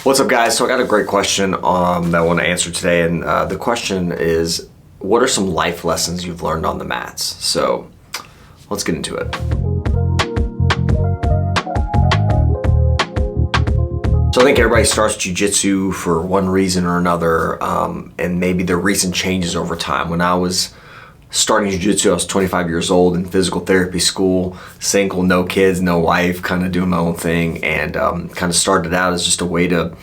What's up, guys? So I got a great question that I want to answer today, and the question is, what are some life lessons you've learned on the mats? So let's get into it. So I think everybody starts jiu-jitsu for one reason or another, and maybe the reason changes over time. When I was starting jiu-jitsu, I was 25 years old in physical therapy school, single, no kids, no wife, kind of doing my own thing, and kind of started out as just a way to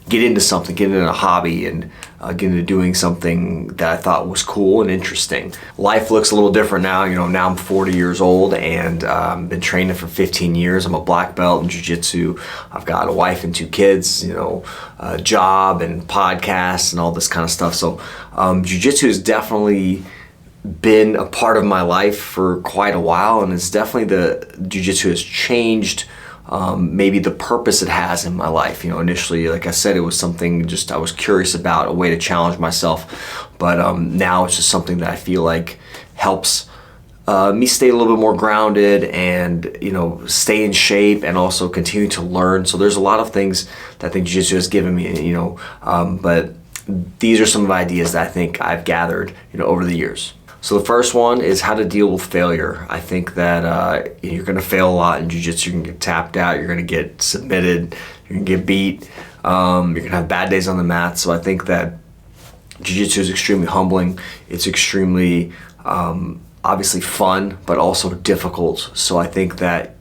get into something, get into a hobby, and get into doing something that I thought was cool and interesting. Life looks a little different now. Now I'm 40 years old and been training for 15 years. I'm a black belt in jiu-jitsu. I've got a wife and 2 kids, a job and podcasts and all this kind of stuff. So jiu-jitsu has definitely been a part of my life for quite a while, and it's definitely the jiu-jitsu has changed maybe the purpose it has in my life. Initially, like I said, it was something just I was curious about, a way to challenge myself, but now it's just something that I feel like helps me stay a little bit more grounded and stay in shape and also continue to learn. So there's a lot of things that I think jiu-jitsu has given me, but these are some of the ideas that I think I've gathered over the years. So the first one is how to deal with failure. I think that you're going to fail a lot in jiu-jitsu. You're going to get tapped out. You're going to get submitted. You're going to get beat. You're going to have bad days on the mat. So I think that jiu-jitsu is extremely humbling. It's extremely obviously fun, but also difficult. So I think that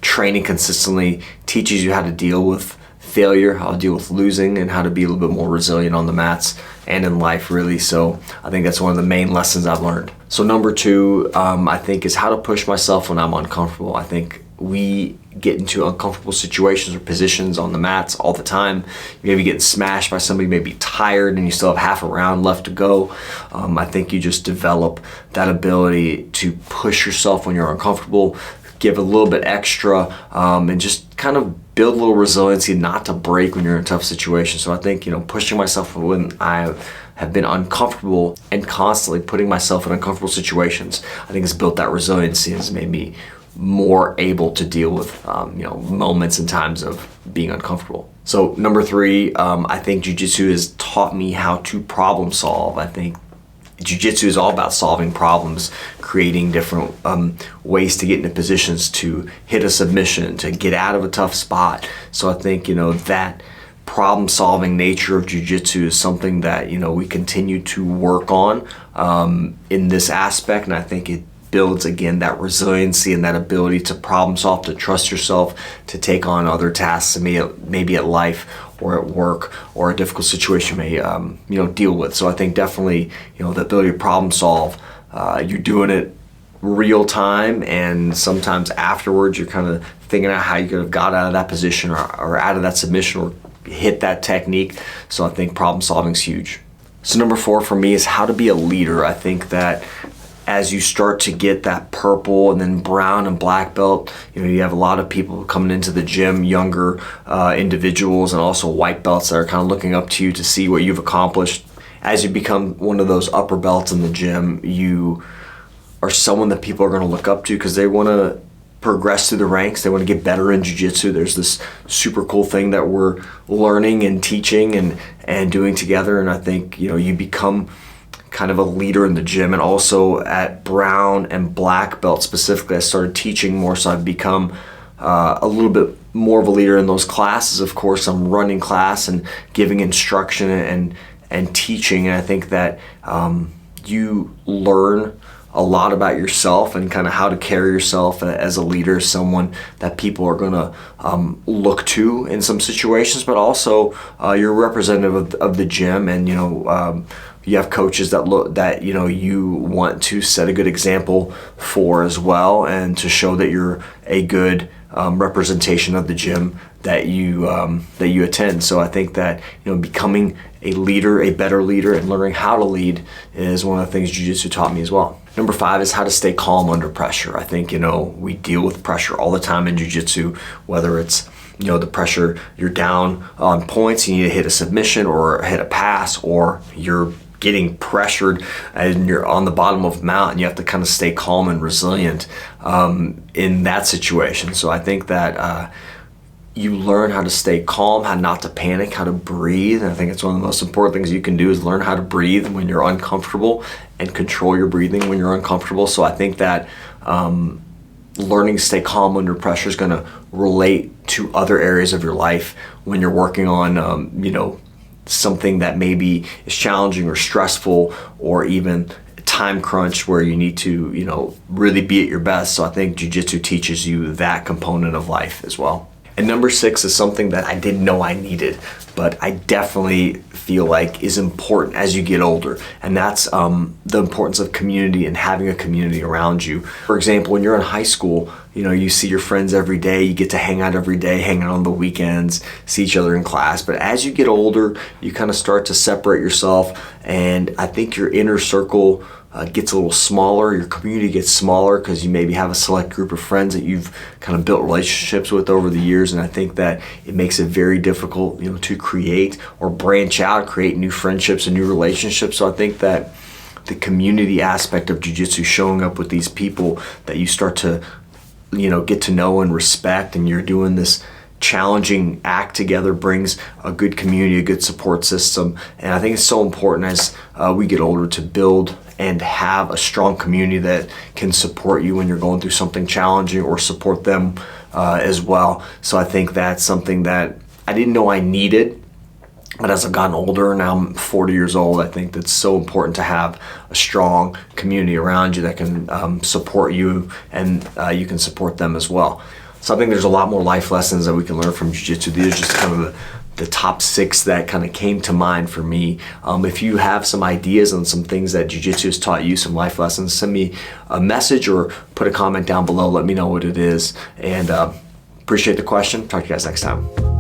training consistently teaches you how to deal with failure, how to deal with losing, and how to be a little bit more resilient on the mats and in life, really. So I think that's one of the main lessons I've learned. So number 2, I think, is how to push myself when I'm uncomfortable. I think we get into uncomfortable situations or positions on the mats all the time. You may be getting smashed by somebody, you may be tired and you still have half a round left to go. I think you just develop that ability to push yourself when you're uncomfortable, give a little bit extra, and just kind of build a little resiliency not to break when you're in a tough situation. So I think, pushing myself when I have been uncomfortable and constantly putting myself in uncomfortable situations, I think has built that resiliency and has made me more able to deal with, moments and times of being uncomfortable. So number 3, I think jiu-jitsu has taught me how to problem solve. I think jiu-jitsu is all about solving problems, creating different ways to get into positions, to hit a submission, to get out of a tough spot. So I think, that problem-solving nature of jiu-jitsu is something that, we continue to work on in this aspect. And I think it builds, again, that resiliency and that ability to problem solve, to trust yourself, to take on other tasks, maybe at life or at work or a difficult situation may deal with. So I think definitely the ability to problem solve, you're doing it real time, and sometimes afterwards you're kind of thinking out how you could have got out of that position or out of that submission or hit that technique. So I think problem solving is huge. So number 4 for me is how to be a leader. I think that as you start to get that purple and then brown and black belt, you have a lot of people coming into the gym, younger individuals, and also white belts that are kind of looking up to you to see what you've accomplished. As you become one of those upper belts in the gym, you are someone that people are going to look up to because they want to progress through the ranks. They want to get better in jiu-jitsu. There's this super cool thing that we're learning and teaching and doing together, and I think you become kind of a leader in the gym. And also at brown and black belt specifically, I started teaching more, so I've become a little bit more of a leader in those classes. Of course, I'm running class and giving instruction and teaching, and I think that you learn a lot about yourself and kind of how to carry yourself as a leader, someone that people are going to look to in some situations, but also you're a representative of the gym, and you have coaches that you want to set a good example for as well, and to show that you're a good representation of the gym that you attend. So I think that becoming a leader, a better leader, and learning how to lead is one of the things jiu-jitsu taught me as well. Number 5 is how to stay calm under pressure. I think we deal with pressure all the time in jiu-jitsu, whether it's the pressure, you're down on points, you need to hit a submission or hit a pass, or you're getting pressured and you're on the bottom of a mountain. You have to kind of stay calm and resilient in that situation. So I think that you learn how to stay calm, how not to panic, how to breathe. And I think it's one of the most important things you can do is learn how to breathe when you're uncomfortable and control your breathing when you're uncomfortable. So I think that learning to stay calm under pressure is going to relate to other areas of your life when you're working on, something that maybe is challenging or stressful, or even time crunch where you need to, really be at your best. So I think jiu-jitsu teaches you that component of life as well. And number 6 is something that I didn't know I needed, but I definitely feel like is important as you get older. And that's the importance of community and having a community around you. For example, when you're in high school, you see your friends every day, you get to hang out every day, hang out on the weekends, see each other in class. But as you get older, you kind of start to separate yourself. And I think your inner circle gets a little smaller, your community gets smaller because you maybe have a select group of friends that you've kind of built relationships with over the years. And I think that it makes it very difficult, to create or branch out, create new friendships and new relationships. So I think that the community aspect of jiu-jitsu, showing up with these people that you start to, get to know and respect, and you're doing this challenging act together, brings a good community, a good support system. And I think it's so important as we get older to build and have a strong community that can support you when you're going through something challenging, or support them as well. So I think that's something that I didn't know I needed, but as I've gotten older, now I'm 40 years old, I think that's so important to have a strong community around you that can support you, and you can support them as well. So I think there's a lot more life lessons that we can learn from jiu-jitsu. These are just kind of the top 6 that kind of came to mind for me. If you have some ideas on some things that jiu-jitsu has taught you, some life lessons, send me a message or put a comment down below. Let me know what it is. And appreciate the question. Talk to you guys next time.